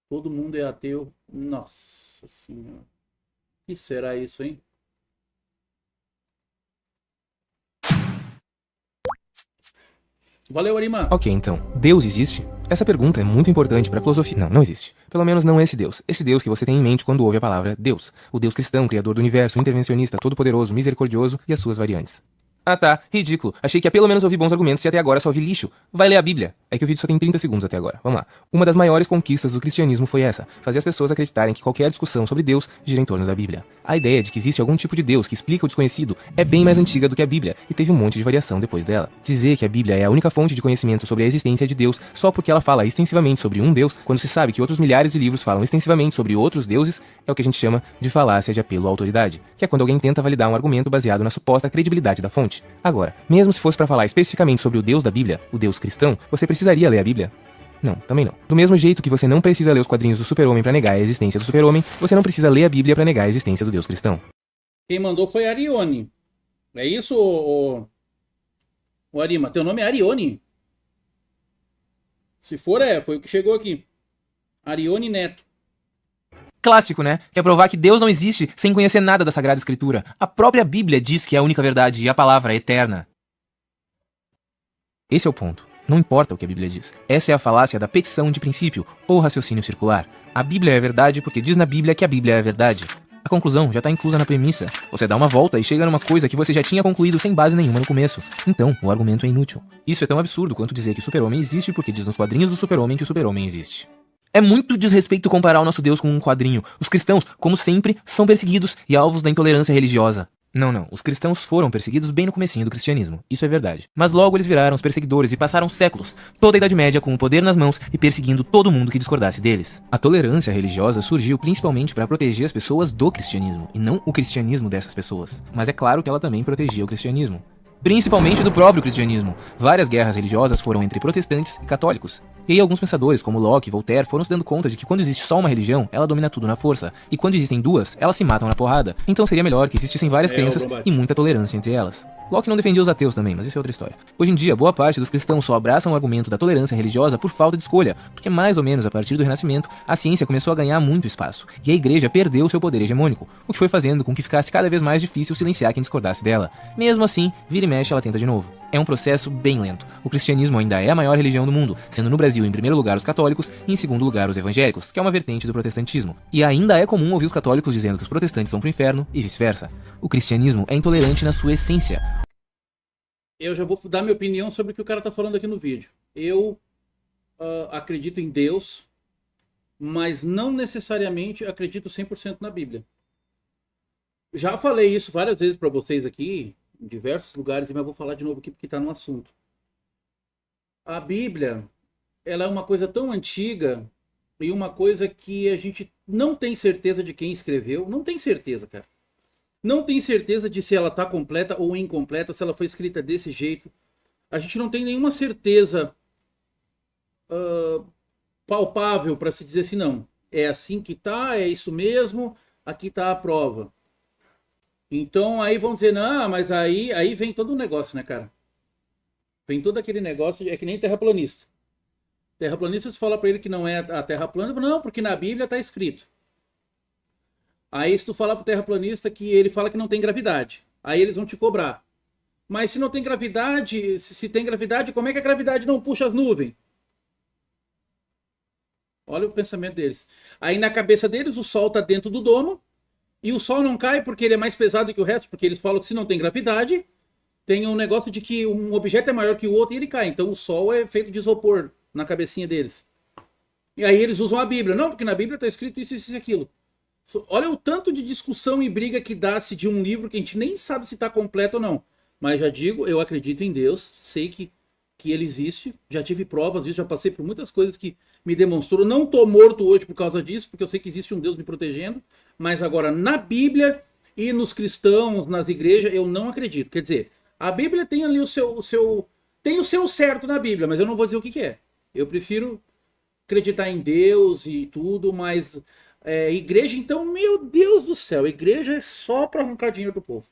Todo mundo é ateu. Nossa senhora. O que será isso, hein? Valeu, Arima. Ok, então, Deus existe? Essa pergunta é muito importante para a filosofia. Não, não existe. Pelo menos não esse Deus. Esse Deus que você tem em mente quando ouve a palavra Deus. O Deus cristão, criador do universo, intervencionista, todo-poderoso, misericordioso e as suas variantes. Ah tá, ridículo. Achei que ia pelo menos ouvir bons argumentos e até agora só ouvi lixo. Vai ler a Bíblia. É que o vídeo só tem 30 segundos até agora. Vamos lá. Uma das maiores conquistas do cristianismo foi essa: fazer as pessoas acreditarem que qualquer discussão sobre Deus gira em torno da Bíblia. A ideia de que existe algum tipo de Deus que explica o desconhecido é bem mais antiga do que a Bíblia e teve um monte de variação depois dela. Dizer que a Bíblia é a única fonte de conhecimento sobre a existência de Deus só porque ela fala extensivamente sobre um Deus, quando se sabe que outros milhares de livros falam extensivamente sobre outros deuses, é o que a gente chama de falácia de apelo à autoridade, que é quando alguém tenta validar um argumento baseado na suposta credibilidade da fonte. Agora, mesmo se fosse para falar especificamente sobre o Deus da Bíblia, o Deus cristão, você precisaria ler a Bíblia? Não, também não. Do mesmo jeito que você não precisa ler os quadrinhos do Super-Homem para negar a existência do Super-Homem, você não precisa ler a Bíblia para negar a existência do Deus cristão. Quem mandou foi a Arione. É isso, o Arima? Teu nome é Arione? Se for, foi o que chegou aqui. Arione Neto. Clássico, né? Quer provar que Deus não existe sem conhecer nada da Sagrada Escritura. A própria Bíblia diz que é a única verdade e a palavra é eterna. Esse é o ponto. Não importa o que a Bíblia diz. Essa é a falácia da petição de princípio, ou raciocínio circular. A Bíblia é verdade porque diz na Bíblia que a Bíblia é a verdade. A conclusão já está inclusa na premissa. Você dá uma volta e chega numa coisa que você já tinha concluído sem base nenhuma no começo. Então, o argumento é inútil. Isso é tão absurdo quanto dizer que o Super-Homem existe porque diz nos quadrinhos do Super-Homem que o Super-Homem existe. É muito desrespeito comparar o nosso Deus com um quadrinho. Os cristãos, como sempre, são perseguidos e alvos da intolerância religiosa. Não. Os cristãos foram perseguidos bem no comecinho do cristianismo. Isso é verdade. Mas logo eles viraram os perseguidores e passaram séculos, toda a Idade Média com o poder nas mãos e perseguindo todo mundo que discordasse deles. A tolerância religiosa surgiu principalmente para proteger as pessoas do cristianismo, e não o cristianismo dessas pessoas. Mas é claro que ela também protegia o cristianismo. Principalmente do próprio cristianismo. Várias guerras religiosas foram entre protestantes e católicos. E aí alguns pensadores, como Locke e Voltaire, foram se dando conta de que quando existe só uma religião, ela domina tudo na força. E quando existem duas, elas se matam na porrada. Então seria melhor que existissem várias crenças e muita tolerância entre elas. Locke não defendia os ateus também, mas isso é outra história. Hoje em dia, boa parte dos cristãos só abraçam o argumento da tolerância religiosa por falta de escolha, porque mais ou menos a partir do Renascimento, a ciência começou a ganhar muito espaço, e a igreja perdeu seu poder hegemônico, o que foi fazendo com que ficasse cada vez mais difícil silenciar quem discordasse dela. Mesmo assim, vira e mexe ela tenta de novo. É um processo bem lento. O cristianismo ainda é a maior religião do mundo, sendo no Brasil em primeiro lugar os católicos e em segundo lugar os evangélicos, que é uma vertente do protestantismo. E ainda é comum ouvir os católicos dizendo que os protestantes vão pro inferno e vice-versa. O cristianismo é intolerante na sua essência. Eu já vou dar minha opinião sobre o que o cara tá falando aqui no vídeo. Eu acredito em Deus, mas não necessariamente acredito 100% na Bíblia. Já falei isso várias vezes para vocês aqui, em diversos lugares, mas vou falar de novo aqui porque tá no assunto. A Bíblia, ela é uma coisa tão antiga e uma coisa que a gente não tem certeza de quem escreveu. Não tem certeza, cara. Não tem certeza de se ela tá completa ou incompleta, se ela foi escrita desse jeito. A gente não tem nenhuma certeza palpável para se dizer assim, não. É assim que tá, é isso mesmo, aqui tá a prova. Então aí vão dizer, não, mas aí vem todo o negócio, né, cara? Vem todo aquele negócio, é que nem terraplanista. Terraplanista, se fala para ele que não é a terra plana, não, porque na Bíblia tá escrito. Aí se tu falar pro terraplanista que ele fala que não tem gravidade, aí eles vão te cobrar. Mas se não tem gravidade, se tem gravidade, como é que a gravidade não puxa as nuvens? Olha o pensamento deles. Aí na cabeça deles o Sol tá dentro do domo e o Sol não cai porque ele é mais pesado que o resto, porque eles falam que se não tem gravidade, tem um negócio de que um objeto é maior que o outro e ele cai. Então o Sol é feito de isopor na cabecinha deles. E aí eles usam a Bíblia. Não, porque na Bíblia tá escrito isso e aquilo. Olha o tanto de discussão e briga que dá-se de um livro que a gente nem sabe se está completo ou não. Mas já digo, eu acredito em Deus, sei que ele existe, já tive provas disso, já passei por muitas coisas que me demonstrou. Não estou morto hoje por causa disso, porque eu sei que existe um Deus me protegendo. Mas agora, na Bíblia e nos cristãos, nas igrejas, eu não acredito. Quer dizer, a Bíblia tem ali tem o seu certo na Bíblia, mas eu não vou dizer o que é. Eu prefiro acreditar em Deus e tudo, mas igreja, então, meu Deus do céu, igreja é só para arrancar dinheiro do povo.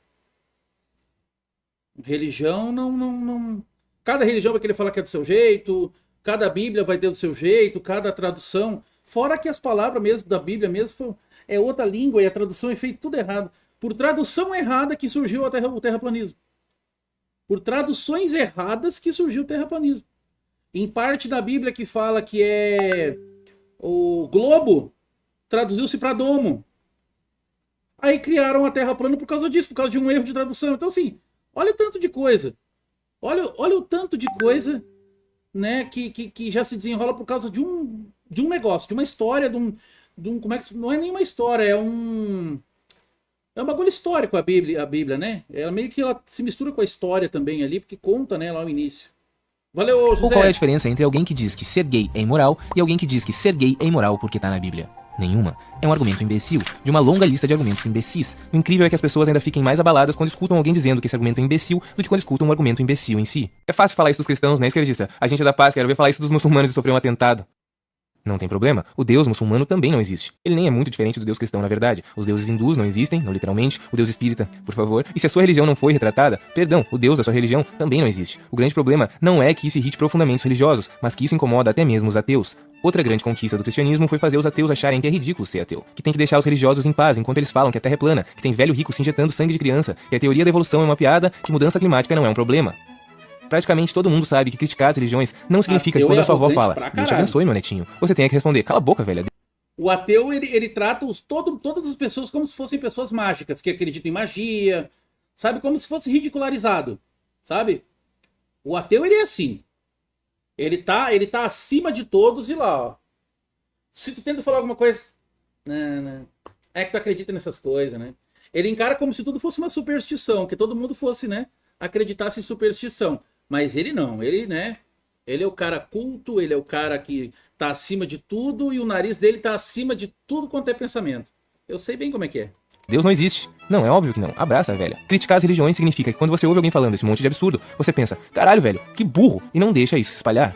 Religião não. Cada religião vai querer falar que é do seu jeito, cada Bíblia vai ter do seu jeito, cada tradução. Fora que as palavras mesmo da Bíblia mesmo é outra língua e a tradução é feita tudo errado. Por tradução errada que surgiu o terraplanismo. Por traduções erradas que surgiu o terraplanismo. Em parte da Bíblia que fala que é o globo, traduziu-se para domo. Aí criaram a Terra plana por causa disso, por causa de um erro de tradução. Então, assim, olha o tanto de coisa. Olha o tanto de coisa, né, que já se desenrola por causa de um negócio, de uma história, como é que, não é nenhuma história, é um bagulho histórico a Bíblia, né? Ela se mistura com a história também ali, porque conta, né, lá no início. Valeu, José. Ou qual é a diferença entre alguém que diz que ser gay é imoral e alguém que diz que ser gay é imoral porque tá na Bíblia? Nenhuma. É um argumento imbecil, de uma longa lista de argumentos imbecis. O incrível é que as pessoas ainda fiquem mais abaladas quando escutam alguém dizendo que esse argumento é imbecil do que quando escutam um argumento imbecil em si. É fácil falar isso dos cristãos, né, esquerdista? A gente é da paz, quero ver falar isso dos muçulmanos e sofrer um atentado. Não tem problema, o Deus muçulmano também não existe. Ele nem é muito diferente do Deus cristão, na verdade. Os deuses hindus não existem, não literalmente. O Deus espírita, por favor. E se a sua religião não foi retratada, perdão, o Deus da sua religião também não existe. O grande problema não é que isso irrite profundamente os religiosos, mas que isso incomoda até mesmo os ateus. Outra grande conquista do cristianismo foi fazer os ateus acharem que é ridículo ser ateu, que tem que deixar os religiosos em paz enquanto eles falam que a Terra é plana, que tem velho rico se injetando sangue de criança, que a teoria da evolução é uma piada, que mudança climática não é um problema. Praticamente todo mundo sabe que criticar as religiões não significa que quando a sua avó fala, Deus te abençoe, meu netinho, você tenha que responder, cala a boca, velha. O ateu, ele trata todas as pessoas como se fossem pessoas mágicas, que acreditam em magia, sabe? Como se fosse ridicularizado, sabe? O ateu, ele é assim. Ele tá acima de todos e lá, ó. Se tu tenta falar alguma coisa, não. É que tu acredita nessas coisas, né? Ele encara como se tudo fosse uma superstição, que todo mundo fosse, né, acreditasse em superstição. Mas ele não, né? Ele é o cara culto, ele é o cara que tá acima de tudo e o nariz dele tá acima de tudo quanto é pensamento. Eu sei bem como é que é. Deus não existe. Não, é óbvio que não. Abraça, velha. Criticar as religiões significa que quando você ouve alguém falando esse monte de absurdo, você pensa, caralho, velho, que burro, e não deixa isso se espalhar.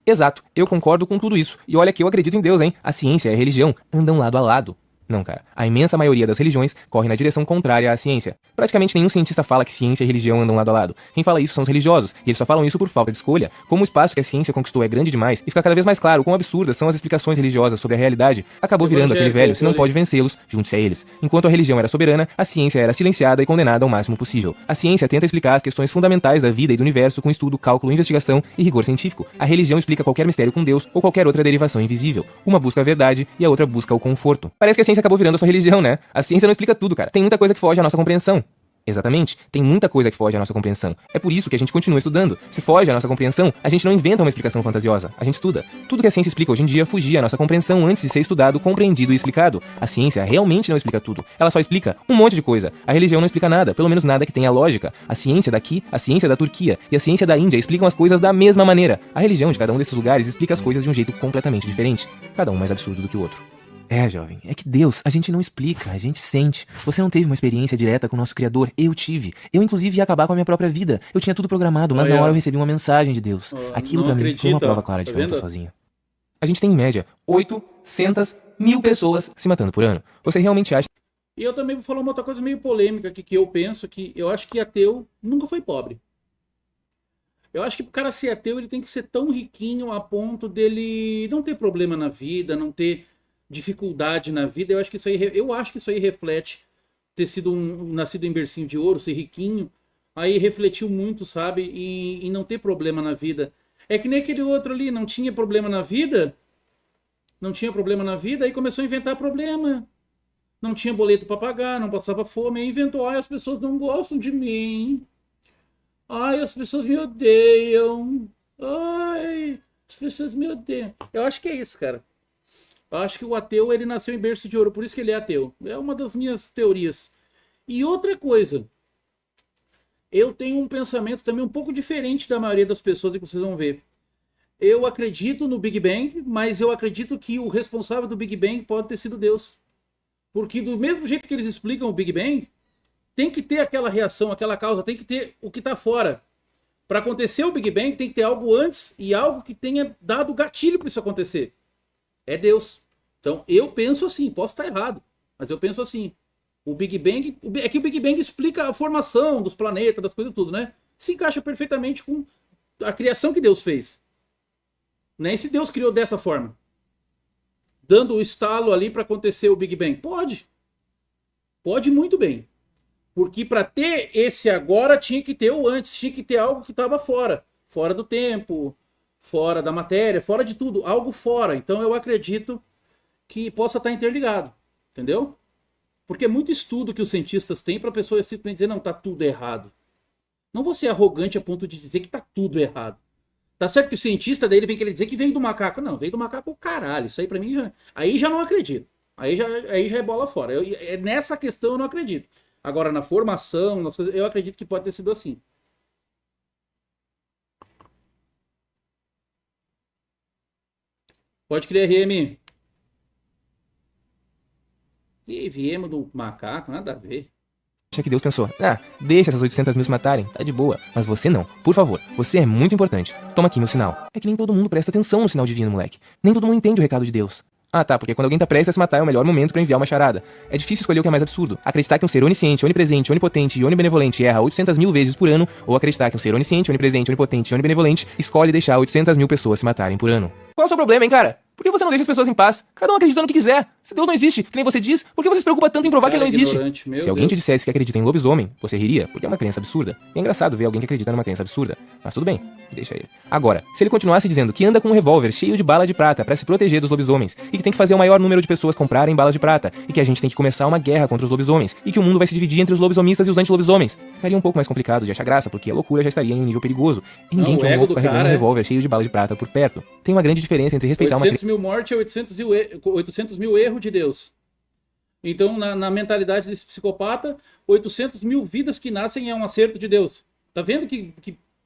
Exato, eu concordo com tudo isso. E olha que eu acredito em Deus, hein? A ciência e a religião andam lado a lado. Não, cara. A imensa maioria das religiões corre na direção contrária à ciência. Praticamente nenhum cientista fala que ciência e religião andam lado a lado. Quem fala isso são os religiosos, e eles só falam isso por falta de escolha. Como o espaço que a ciência conquistou é grande demais, e fica cada vez mais claro quão absurdas são as explicações religiosas sobre a realidade, acabou virando aquele velho, se não pode vencê-los, junte-se a eles. Enquanto a religião era soberana, a ciência era silenciada e condenada ao máximo possível. A ciência tenta explicar as questões fundamentais da vida e do universo com estudo, cálculo, investigação e rigor científico. A religião explica qualquer mistério com Deus ou qualquer outra derivação invisível. Uma busca a verdade e a outra busca o conforto. Parece que a ciência acabou virando a sua religião, né? A ciência não explica tudo, cara. Tem muita coisa que foge à nossa compreensão. Exatamente. Tem muita coisa que foge à nossa compreensão. É por isso que a gente continua estudando. Se foge à nossa compreensão, a gente não inventa uma explicação fantasiosa. A gente estuda. Tudo que a ciência explica hoje em dia fugia à nossa compreensão antes de ser estudado, compreendido e explicado. A ciência realmente não explica tudo. Ela só explica um monte de coisa. A religião não explica nada, pelo menos nada que tenha lógica. A ciência daqui, a ciência da Turquia e a ciência da Índia explicam as coisas da mesma maneira. A religião de cada um desses lugares explica as coisas de um jeito completamente diferente. Cada um mais absurdo do que o outro. É, jovem, é que Deus, a gente não explica, a gente sente. Você não teve uma experiência direta com o nosso Criador, eu tive. Eu, inclusive, ia acabar com a minha própria vida. Eu tinha tudo programado, mas na hora eu recebi uma mensagem de Deus. Aquilo pra mim foi uma prova clara de que eu não tô sozinho. A gente tem, em média, 800 mil pessoas se matando por ano. Você realmente acha... E eu também vou falar uma outra coisa meio polêmica aqui, que eu penso que eu acho que ateu nunca foi pobre. Eu acho que pro cara ser ateu, ele tem que ser tão riquinho a ponto dele não ter problema na vida, não ter dificuldade na vida. Eu acho que isso aí reflete ter sido nascido em bercinho de ouro, ser riquinho, aí refletiu muito, sabe, e não ter problema na vida. É que nem aquele outro ali, não tinha problema na vida, aí começou a inventar problema. Não tinha boleto para pagar, não passava fome, aí inventou, ai, as pessoas não gostam de mim. Ai, as pessoas me odeiam. Ai, as pessoas me odeiam. Eu acho que é isso, cara. Eu acho que o ateu, ele nasceu em berço de ouro, por isso que ele é ateu. É uma das minhas teorias. E outra coisa, eu tenho um pensamento também um pouco diferente da maioria das pessoas que vocês vão ver. Eu acredito no Big Bang, mas eu acredito que o responsável do Big Bang pode ter sido Deus. Porque do mesmo jeito que eles explicam o Big Bang, tem que ter aquela reação, aquela causa, tem que ter o que está fora. Para acontecer o Big Bang, tem que ter algo antes e algo que tenha dado gatilho para isso acontecer. É Deus. Então, eu penso assim, posso estar errado, mas eu penso assim. O Big Bang, é que o Big Bang explica a formação dos planetas, das coisas tudo, né? Se encaixa perfeitamente com a criação que Deus fez. Né? E se Deus criou dessa forma? dando o estalo ali para acontecer o Big Bang? Pode. Pode muito bem. Porque para ter esse agora tinha que ter o antes, tinha que ter algo que estava fora. Fora do tempo, fora da matéria, fora de tudo. Algo fora. Então eu acredito que possa estar interligado. Entendeu? Porque é muito estudo que os cientistas têm para a pessoa simplesmente dizer, não, tá tudo errado. Não vou ser arrogante a ponto de dizer que tá tudo errado. Tá certo que o cientista daí ele vem querer dizer que veio do macaco. Não, veio do macaco, caralho. Isso aí pra mim já... Aí já não acredito. Aí já é bola fora. Nessa questão eu não acredito. Agora, na formação, nas coisas, eu acredito que pode ter sido assim. Pode crer, RM. E viemos do macaco, nada a ver. Acha que Deus pensou, deixa essas 800 mil se matarem, tá de boa. Mas você não, por favor, você é muito importante. Toma aqui meu sinal. É que nem todo mundo presta atenção no sinal divino, moleque. Nem todo mundo entende o recado de Deus. Ah, tá, porque quando alguém tá prestes a se matar é o melhor momento pra enviar uma charada. É difícil escolher o que é mais absurdo. Acreditar que um ser onisciente, onipresente, onipotente e onibenevolente erra 800 mil vezes por ano, ou acreditar que um ser onisciente, onipresente, onipotente e onibenevolente escolhe deixar 800 mil pessoas se matarem por ano. Qual é o seu problema, hein, cara? Por que você não deixa as pessoas em paz? Cada um acredita no que quiser. Se Deus não existe, que nem você diz, por que você se preocupa tanto em provar que ele não existe? Se alguém te dissesse que acredita em lobisomem, você riria, porque é uma crença absurda. É engraçado ver alguém que acredita numa crença absurda. Mas tudo bem, deixa ele. Agora, se ele continuasse dizendo que anda com um revólver cheio de bala de prata pra se proteger dos lobisomens, e que tem que fazer o maior número de pessoas comprarem balas de prata, e que a gente tem que começar uma guerra contra os lobisomens, e que o mundo vai se dividir entre os lobisomistas e os anti-lobisomens, ficaria um pouco mais complicado de achar graça, porque a loucura já estaria em um nível perigoso. E ninguém quer um louco carregando um revólver cheio de bala de prata por perto. Tem uma grande diferença entre respeitar 800 mil mortes é 800 mil erro de Deus. Então, na mentalidade desse psicopata, 800 mil vidas que nascem é um acerto de Deus. Tá vendo que...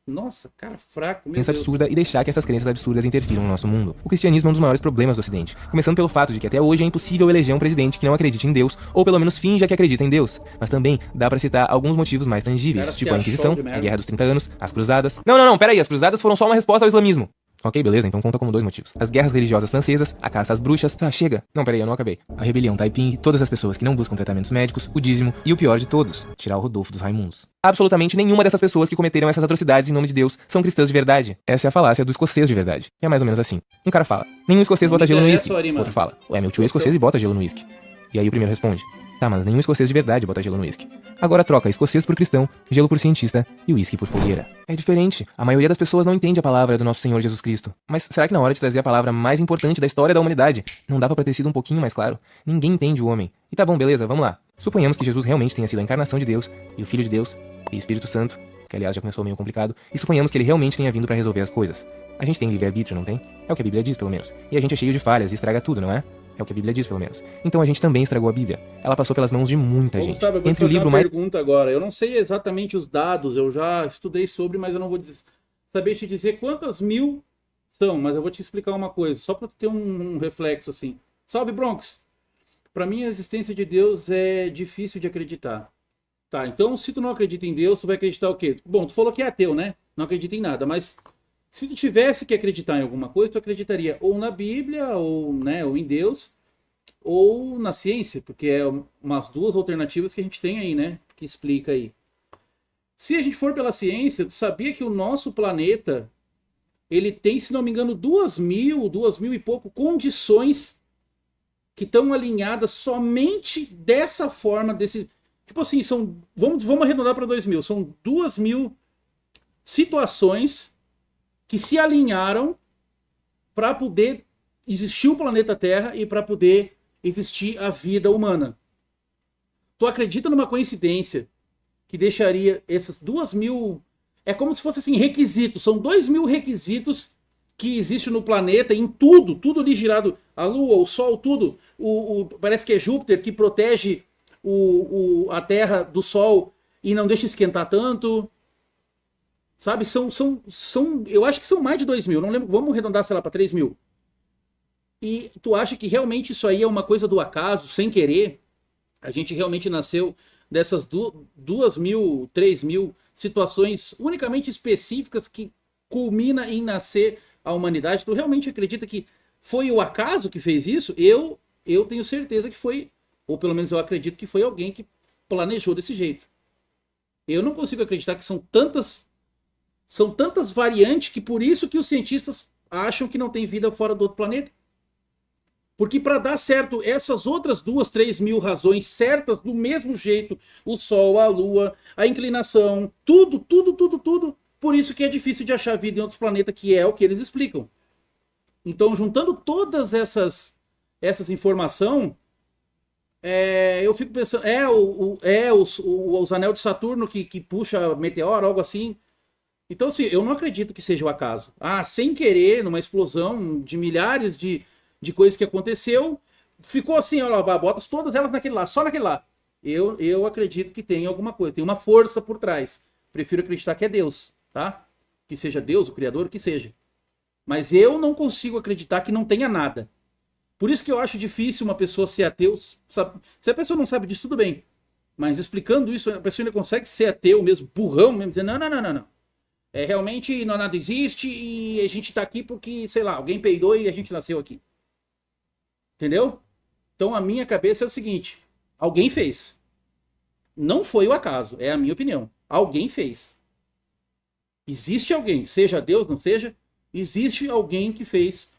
Nossa, cara fraco, meu Deus. Absurda e deixar que essas crenças absurdas interfiram no nosso mundo. O cristianismo é um dos maiores problemas do Ocidente. Começando pelo fato de que até hoje é impossível eleger um presidente que não acredite em Deus, ou pelo menos finja que acredita em Deus. Mas também dá pra citar alguns motivos mais tangíveis, Cara, tipo a Inquisição, a Guerra dos 30 Anos, as Cruzadas... Não, peraí, as Cruzadas foram só uma resposta ao islamismo. Ok, beleza, então conta como 2 motivos. As guerras religiosas francesas, a caça às bruxas... Tá, chega. Não, peraí, eu não acabei. A rebelião Taiping, todas as pessoas que não buscam tratamentos médicos, o dízimo e o pior de todos, tirar o Rodolfo dos Raimundos. Absolutamente nenhuma dessas pessoas que cometeram essas atrocidades em nome de Deus são cristãs de verdade. Essa é a falácia do escocês de verdade. Que é mais ou menos assim. Um cara fala, nenhum escocês bota gelo no uísque. Outro fala, ué, meu tio é escocês e bota gelo no uísque. E aí o primeiro responde, tá, mas nenhum escocês de verdade bota gelo no uísque. Agora troca escocês por cristão, gelo por cientista e uísque por fogueira. É diferente. A maioria das pessoas não entende a palavra do nosso Senhor Jesus Cristo. Mas será que na hora de trazer a palavra mais importante da história da humanidade, não dava pra ter sido um pouquinho mais claro? Ninguém entende o homem. E tá bom, beleza, vamos lá. Suponhamos que Jesus realmente tenha sido a encarnação de Deus, e o Filho de Deus, e Espírito Santo, que aliás já começou meio complicado, e suponhamos que ele realmente tenha vindo pra resolver as coisas. A gente tem livre-arbítrio, não tem? É o que a Bíblia diz, pelo menos. E a gente é cheio de falhas e estraga tudo, não é? É o que a Bíblia diz, pelo menos. Então a gente também estragou a Bíblia. Ela passou pelas mãos de muita gente. Gustavo, eu vou entre o livro uma mais... pergunta agora. Eu não sei exatamente os dados, eu já estudei sobre, mas eu não vou saber te dizer quantas mil são, mas eu vou te explicar uma coisa, só para ter um reflexo assim. Salve, Bronx! Para mim, a existência de Deus é difícil de acreditar. Tá, então se tu não acredita em Deus, tu vai acreditar o quê? Bom, tu falou que é ateu, né? Não acredita em nada, mas se tu tivesse que acreditar em alguma coisa, tu acreditaria ou na Bíblia, ou, né, ou em Deus, ou na ciência, porque é umas duas alternativas que a gente tem aí, né? Que explica aí. Se a gente for pela ciência, tu sabia que o nosso planeta, ele tem, se não me engano, 2.000 e pouco condições que estão alinhadas somente dessa forma, desse... Tipo assim, vamos arredondar para 2.000. São 2.000 situações que se alinharam para poder existir o planeta Terra e para poder existir a vida humana. Tu acredita numa coincidência que deixaria essas 2.000... É como se fosse assim, requisitos. São 2.000 requisitos que existem no planeta, em tudo ali girado. A Lua, o Sol, tudo. Parece que é Júpiter que protege a Terra do Sol e não deixa esquentar tanto. Sabe? Eu acho que são mais de 2.000. Não lembro. Vamos arredondar, sei lá, para 3.000. E tu acha que realmente isso aí é uma coisa do acaso, sem querer? A gente realmente nasceu dessas 2.000, 3.000 situações unicamente específicas que culmina em nascer a humanidade? Tu realmente acredita que foi o acaso que fez isso? Eu tenho certeza que foi, ou pelo menos eu acredito que foi alguém que planejou desse jeito. Eu não consigo acreditar que são tantas variantes que por isso que os cientistas acham que não tem vida fora do outro planeta. Porque para dar certo essas outras 2, 3 mil razões certas do mesmo jeito, o Sol, a Lua, a inclinação, tudo, por isso que é difícil de achar vida em outros planetas, que é o que eles explicam. Então, juntando todas essas informações, eu fico pensando, os anel de Saturno que puxa meteoro, algo assim. Então, assim, eu não acredito que seja o acaso. Sem querer, numa explosão de milhares de coisas que aconteceu, ficou assim, olha lá, bota todas elas naquele lá, só naquele lá. Eu acredito que tem alguma coisa, tem uma força por trás. Prefiro acreditar que é Deus, tá? Que seja Deus, o Criador, o que seja. Mas eu não consigo acreditar que não tenha nada. Por isso que eu acho difícil uma pessoa ser ateu. Sabe? Se a pessoa não sabe disso, tudo bem. Mas explicando isso, a pessoa ainda consegue ser ateu mesmo, burrão mesmo, dizendo, não. Realmente nada existe e a gente tá aqui porque, sei lá, alguém peidou e a gente nasceu aqui. Entendeu? Então a minha cabeça é o seguinte, alguém fez. Não foi o acaso, é a minha opinião. Alguém fez. Existe alguém, seja Deus, não seja, existe alguém que fez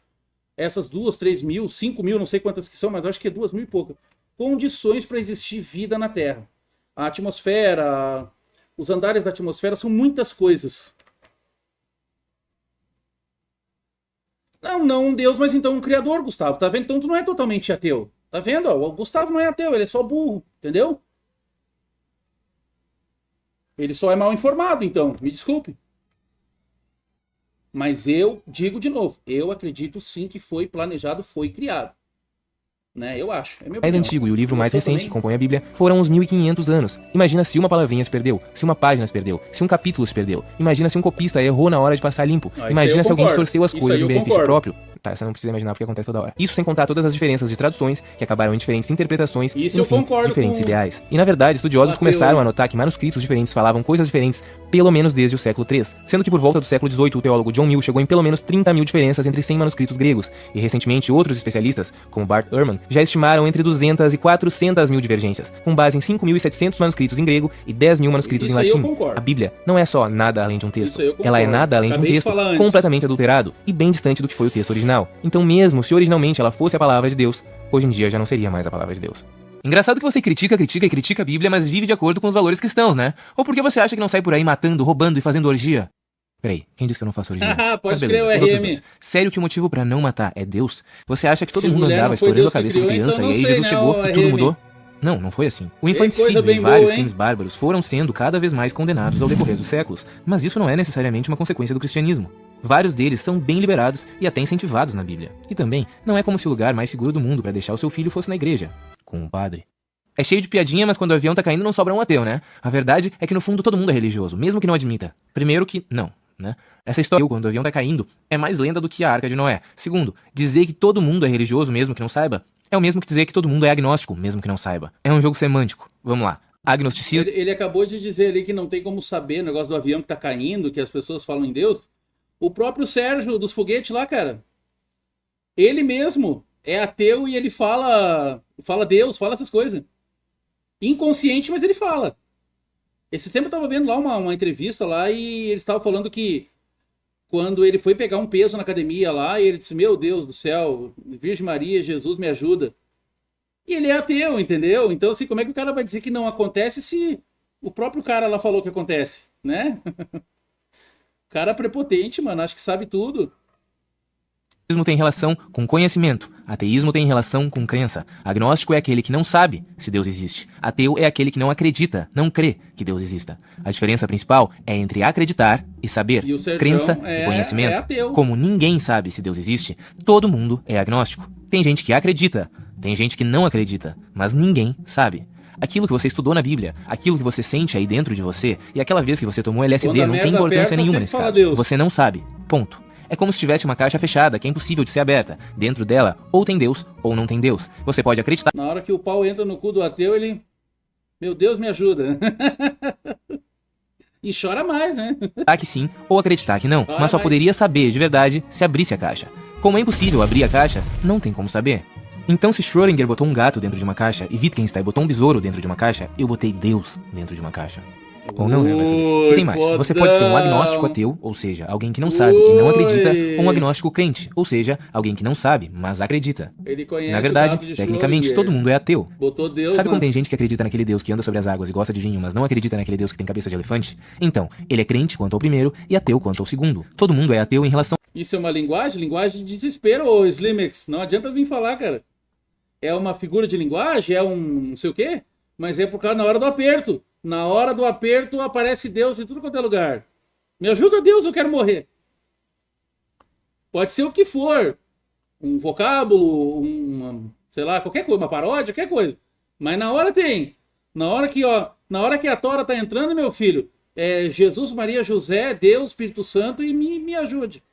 essas 2, 3 mil, 5 mil, não sei quantas que são, mas acho que é 2 mil e pouco, condições para existir vida na Terra. A atmosfera, os andares da atmosfera são muitas coisas. Não um Deus, mas então um Criador, Gustavo. Tá vendo? Então tu não é totalmente ateu. Tá vendo? O Gustavo não é ateu, ele é só burro, entendeu? Ele só é mal informado, então, me desculpe. Mas eu digo de novo, eu acredito sim que foi planejado, foi criado. Né? Eu acho. É meu mais antigo e o livro mais recente que compõe a Bíblia foram uns 1500 anos. Imagina se uma palavrinha se perdeu, se uma página se perdeu, se um capítulo se perdeu. Imagina se um copista errou na hora de passar limpo. Imagina se alguém distorceu as coisas em benefício próprio. Tá, você não precisa imaginar porque acontece toda hora. Isso sem contar todas as diferenças de traduções, que acabaram em diferentes interpretações, isso enfim, diferentes ideais. E na verdade, estudiosos começaram a notar que manuscritos diferentes falavam coisas diferentes, pelo menos desde o século III. Sendo que por volta do século XVIII, o teólogo John Mill chegou em pelo menos 30 mil diferenças entre 100 manuscritos gregos. E recentemente, outros especialistas, como Bart Ehrman, já estimaram entre 200 e 400 mil divergências, com base em 5.700 manuscritos em grego e 10 mil manuscritos em latim. A Bíblia não é só nada além de um texto. Ela é nada além de um texto completamente adulterado e bem distante do que foi o texto original. Então mesmo se originalmente ela fosse a palavra de Deus, hoje em dia já não seria mais a palavra de Deus. Engraçado que você critica a Bíblia, mas vive de acordo com os valores cristãos, né? Ou porque você acha que não sai por aí matando, roubando e fazendo orgia? Peraí, quem disse que eu não faço orgia? Pode crer, o RM. Sério que o motivo pra não matar é Deus? Você acha que todo mundo andava estourando a cabeça de criança e aí Jesus chegou e tudo mudou? Não foi assim. O infanticídio e vários crimes bárbaros foram sendo cada vez mais condenados ao decorrer dos séculos, mas isso não é necessariamente uma consequência do cristianismo. Vários deles são bem liberados e até incentivados na Bíblia. E também, não é como se o lugar mais seguro do mundo para deixar o seu filho fosse na igreja, com um padre. É cheio de piadinha, mas quando o avião tá caindo não sobra um ateu, né? A verdade é que no fundo todo mundo é religioso, mesmo que não admita. Primeiro que, não, né? Essa história, quando o avião tá caindo, é mais lenda do que a Arca de Noé. Segundo, dizer que todo mundo é religioso, mesmo que não saiba, é o mesmo que dizer que todo mundo é agnóstico, mesmo que não saiba. É um jogo semântico. Vamos lá. Agnosticismo... Ele acabou de dizer ali que não tem como saber o negócio do avião que tá caindo, que as pessoas falam em Deus. O próprio Sérgio dos foguetes lá, cara. Ele mesmo é ateu e ele fala Deus, fala essas coisas. Inconsciente, mas ele fala. Esse tempo eu tava vendo lá uma entrevista lá e eles estavam falando que quando ele foi pegar um peso na academia lá, e ele disse, meu Deus do céu, Virgem Maria, Jesus me ajuda. E ele é ateu, entendeu? Então, assim, como é que o cara vai dizer que não acontece se o próprio cara lá falou que acontece, né? O cara é prepotente, mano, acho que sabe tudo. Ateísmo tem relação com conhecimento. Ateísmo tem relação com crença. Agnóstico é aquele que não sabe se Deus existe. Ateu é aquele que não acredita, não crê que Deus exista. A diferença principal é entre acreditar e saber. E crença e conhecimento. É ateu. Como ninguém sabe se Deus existe, todo mundo é agnóstico. Tem gente que acredita, tem gente que não acredita, mas ninguém sabe. Aquilo que você estudou na Bíblia, aquilo que você sente aí dentro de você, e aquela vez que você tomou LSD não tem importância nenhuma nesse caso. Deus. Você não sabe. Ponto. É como se tivesse uma caixa fechada, que é impossível de ser aberta. Dentro dela, ou tem Deus, ou não tem Deus. Você pode acreditar... Na hora que o pau entra no cu do ateu, ele... Meu Deus, me ajuda. E chora mais, né? Que sim, ou acreditar que não. Mas só poderia saber, de verdade, se abrisse a caixa. Como é impossível abrir a caixa, não tem como saber. Então se Schrödinger botou um gato dentro de uma caixa, e Wittgenstein botou um besouro dentro de uma caixa, eu botei Deus dentro de uma caixa. Ou não, né? Vai saber. E tem mais. Você pode ser um agnóstico ateu, ou seja, alguém que não sabe e não acredita, ou um agnóstico crente, ou seja, alguém que não sabe, mas acredita. Ele conhece Na o verdade, cabo de tecnicamente, choro, todo mundo é ateu. botou Deus Sabe como na... tem gente que acredita naquele Deus que anda sobre as águas e gosta de vinho, mas não acredita naquele Deus que tem cabeça de elefante? Então, ele é crente quanto ao primeiro e ateu quanto ao segundo. Todo mundo é ateu em relação... Isso é uma linguagem? Linguagem de desespero, ô Slimex. Não adianta vir falar, cara. É uma figura de linguagem? É um não sei o quê? Mas é por causa na hora do aperto. Na hora do aperto aparece Deus em tudo quanto é lugar. Me ajuda, Deus, eu quero morrer. Pode ser o que for. Um vocábulo, sei lá, qualquer coisa, uma paródia, qualquer coisa. Mas na hora tem. Na hora que, ó, na hora que a tora tá entrando, meu filho, é Jesus, Maria, José, Deus, Espírito Santo e me ajude.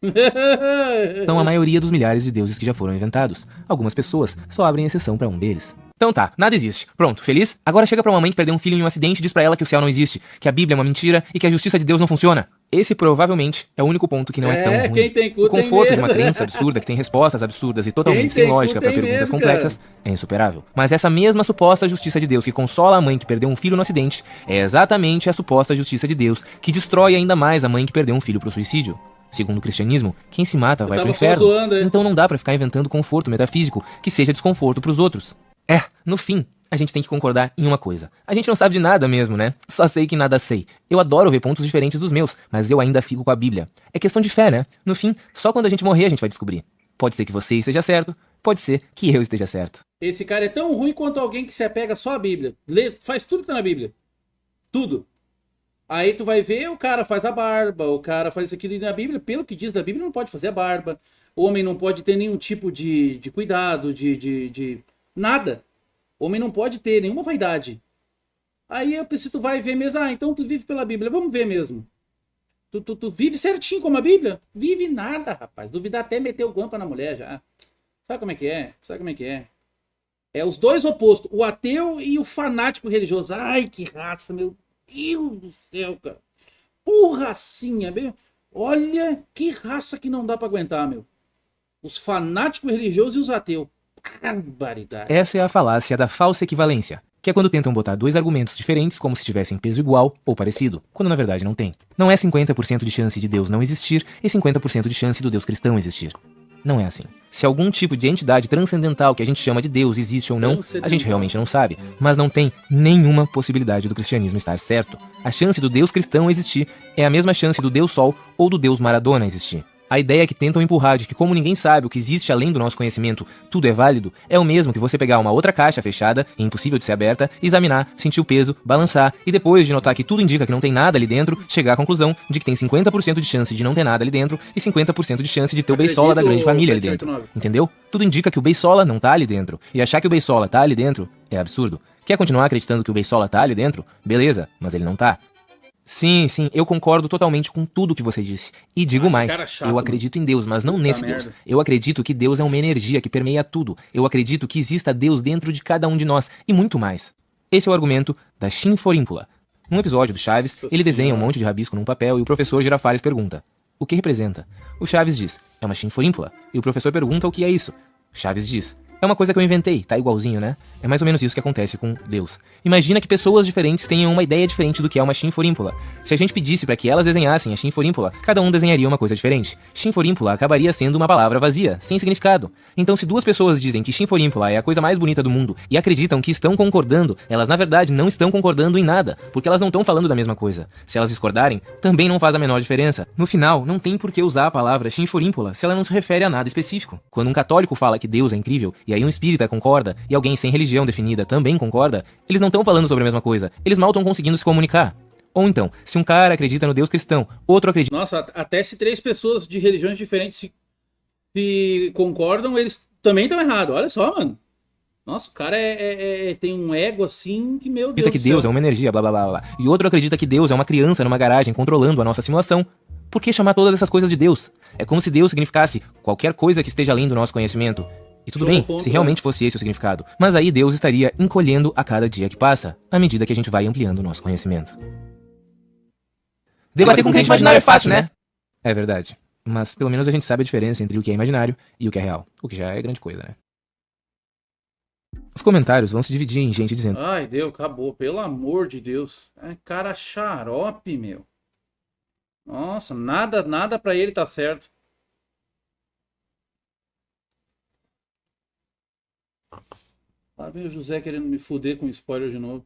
a maioria dos milhares de deuses que já foram inventados. Algumas pessoas só abrem exceção pra um deles. Então tá, nada existe. Pronto, feliz? Agora chega pra uma mãe que perdeu um filho em um acidente e diz pra ela que o céu não existe, que a Bíblia é uma mentira e que a justiça de Deus não funciona. Esse provavelmente é o único ponto que não é tão ruim. Quem tem cu, o conforto tem de uma medo. crença absurda que tem respostas absurdas e totalmente Quem sem tem cu, lógica pra tem perguntas medo, complexas é insuperável. Mas essa mesma suposta justiça de Deus que consola a mãe que perdeu um filho no acidente é exatamente a suposta justiça de Deus que destrói ainda mais a mãe que perdeu um filho pro suicídio. Segundo o cristianismo, quem se mata vai pro inferno. Zoando, então não dá pra ficar inventando conforto metafísico que seja desconforto pros outros. No fim, a gente tem que concordar em uma coisa. A gente não sabe de nada mesmo, né? Só sei que nada sei. Eu adoro ver pontos diferentes dos meus, mas eu ainda fico com a Bíblia. É questão de fé, né? No fim, só quando a gente morrer a gente vai descobrir. Pode ser que você esteja certo, pode ser que eu esteja certo. Esse cara é tão ruim quanto alguém que se apega só à Bíblia. Lê, faz tudo que tá na Bíblia. Tudo. Aí tu vai ver, o cara faz a barba, o cara faz aquilo na Bíblia. Pelo que diz da Bíblia, não pode fazer a barba. O homem não pode ter nenhum tipo de cuidado, de nada. O homem não pode ter nenhuma vaidade. Aí eu preciso, tu vai ver mesmo. Então tu vive pela Bíblia. Vamos ver mesmo. Tu vive certinho como a Bíblia? Vive nada, rapaz. Duvidar até meter o guampa na mulher já. Sabe como é que é? Sabe como é que é? É os dois opostos. O ateu e o fanático religioso. Ai, que raça, meu Deus do céu, cara. Racinha, meu. Olha que raça que não dá pra aguentar, meu. Os fanáticos religiosos e os ateus. Barbaridade. Essa é a falácia da falsa equivalência, que é quando tentam botar dois argumentos diferentes como se tivessem peso igual ou parecido, quando na verdade não tem. Não é 50% de chance de Deus não existir e 50% de chance do Deus cristão existir. Não é assim. Se algum tipo de entidade transcendental que a gente chama de Deus existe ou não, a gente realmente não sabe. Mas não tem nenhuma possibilidade do cristianismo estar certo. A chance do Deus cristão existir é a mesma chance do Deus Sol ou do Deus Maradona existir. A ideia que tentam empurrar de que como ninguém sabe o que existe além do nosso conhecimento, tudo é válido, é o mesmo que você pegar uma outra caixa fechada, e impossível de ser aberta, examinar, sentir o peso, balançar, e depois de notar que tudo indica que não tem nada ali dentro, chegar à conclusão de que tem 50% de chance de não ter nada ali dentro e 50% de chance de ter o Beisola da grande família ali dentro. Entendeu? Tudo indica que o Beisola não tá ali dentro. E achar que o Beisola tá ali dentro é absurdo. Quer continuar acreditando que o Beisola tá ali dentro? Beleza, mas ele não tá. Sim, eu concordo totalmente com tudo que você disse. E digo mais, chato, eu acredito em Deus, mas não nesse Deus. Eu acredito que Deus é uma energia que permeia tudo. Eu acredito que exista Deus dentro de cada um de nós, e muito mais. Esse é o argumento da Chinforímpula. Num episódio do Chaves, ele desenha um monte de rabisco num papel e o professor Girafales pergunta: o que representa? O Chaves diz: é uma chinforímpula. E o professor pergunta o que é isso. O Chaves diz: é uma coisa que eu inventei, tá igualzinho, né? É mais ou menos isso que acontece com Deus. Imagina que pessoas diferentes tenham uma ideia diferente do que é uma chinforímpula. Se a gente pedisse para que elas desenhassem a chinforímpula, cada um desenharia uma coisa diferente. Chinforímpula acabaria sendo uma palavra vazia, sem significado. Então se duas pessoas dizem que chinforímpula é a coisa mais bonita do mundo e acreditam que estão concordando, elas na verdade não estão concordando em nada, porque elas não estão falando da mesma coisa. Se elas discordarem, também não faz a menor diferença. No final, não tem por que usar a palavra chinforímpula se ela não se refere a nada específico. Quando um católico fala que Deus é incrível, e aí um espírita concorda, e alguém sem religião definida também concorda, eles não estão falando sobre a mesma coisa. Eles mal estão conseguindo se comunicar. Ou então, se um cara acredita no Deus cristão, outro acredita... Nossa, até se três pessoas de religiões diferentes se concordam, eles também estão errados. Olha só, mano. Nossa, o cara tem um ego assim que, meu Deus acredita que Deus é uma energia, blá blá blá blá. E outro acredita que Deus é uma criança numa garagem controlando a nossa simulação. Por que chamar todas essas coisas de Deus? É como se Deus significasse qualquer coisa que esteja além do nosso conhecimento. E tudo bem, se realmente fosse esse o significado. Mas aí Deus estaria encolhendo a cada dia que passa, à medida que a gente vai ampliando o nosso conhecimento. Debater com crente imaginário é fácil, né? É verdade. Mas pelo menos a gente sabe a diferença entre o que é imaginário e o que é real. O que já é grande coisa, né? As comentários vão se dividir em gente dizendo: Ai, Deus, acabou. Pelo amor de Deus. É cara xarope, meu. Nossa, nada pra ele tá certo. Lá vem o José querendo me fuder com spoiler de novo.